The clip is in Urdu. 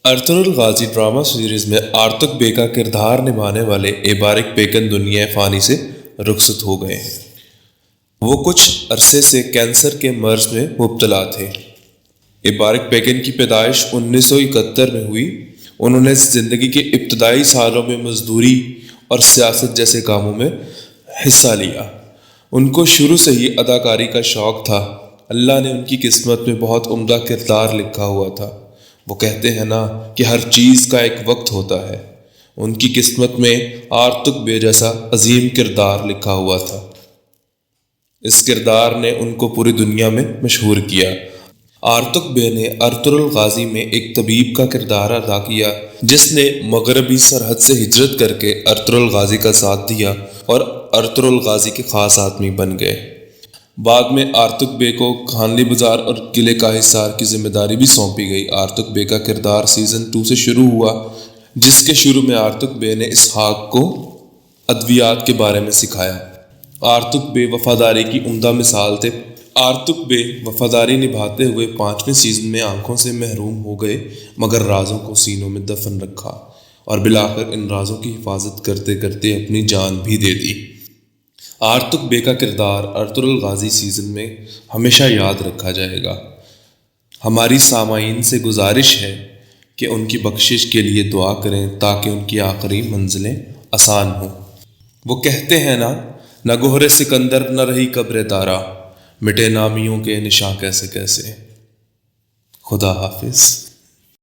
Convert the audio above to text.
ارطغرل غازی ڈرامہ سیریز میں آرتک بے کا کردار نبھانے والے ایبارک بیگن دنیا فانی سے رخصت ہو گئے ہیں۔ وہ کچھ عرصے سے کینسر کے مرض میں مبتلا تھے۔ ایبارک بیگن کی پیدائش 1971 میں ہوئی۔ انہوں نے زندگی کے ابتدائی سالوں میں مزدوری اور سیاست جیسے کاموں میں حصہ لیا۔ ان کو شروع سے ہی اداکاری کا شوق تھا۔ اللہ نے ان کی قسمت میں بہت عمدہ کردار لکھا ہوا تھا۔ وہ کہتے ہیں نا کہ ہر چیز کا ایک وقت ہوتا ہے۔ ان کی قسمت میں آرتک بے جیسا عظیم کردار لکھا ہوا تھا۔ اس کردار نے ان کو پوری دنیا میں مشہور کیا۔ آرتک بے نے ارطغرل غازی میں ایک طبیب کا کردار ادا کیا، جس نے مغربی سرحد سے ہجرت کر کے ارطغرل غازی کا ساتھ دیا اور ارطغرل غازی کے خاص آدمی بن گئے۔ بعد میں آرتک بے کو خانلی بازار اور قلعے کا حصار کی ذمہ داری بھی سونپی گئی۔ آرتک بے کا کردار سیزن 2 سے شروع ہوا، جس کے شروع میں آرتک بے نے اسحاق کو ادویات کے بارے میں سکھایا۔ آرتک بے وفاداری کی عمدہ مثال تھے۔ آرتک بے وفاداری نبھاتے ہوئے 5ویں سیزن میں آنکھوں سے محروم ہو گئے، مگر رازوں کو سینوں میں دفن رکھا اور بالآخر ان رازوں کی حفاظت کرتے کرتے اپنی جان بھی دے دی۔ آرتک بے کا کردار ارطغرل غازی سیزن میں ہمیشہ یاد رکھا جائے گا۔ ہماری سامعین سے گزارش ہے کہ ان کی بخشش کے لیے دعا کریں تاکہ ان کی آخری منزلیں آسان ہوں۔ وہ کہتے ہیں نا، نہ گوہر سکندر نہ رہی قبر دارا، مٹے نامیوں کے نشاں کیسے کیسے۔ خدا حافظ۔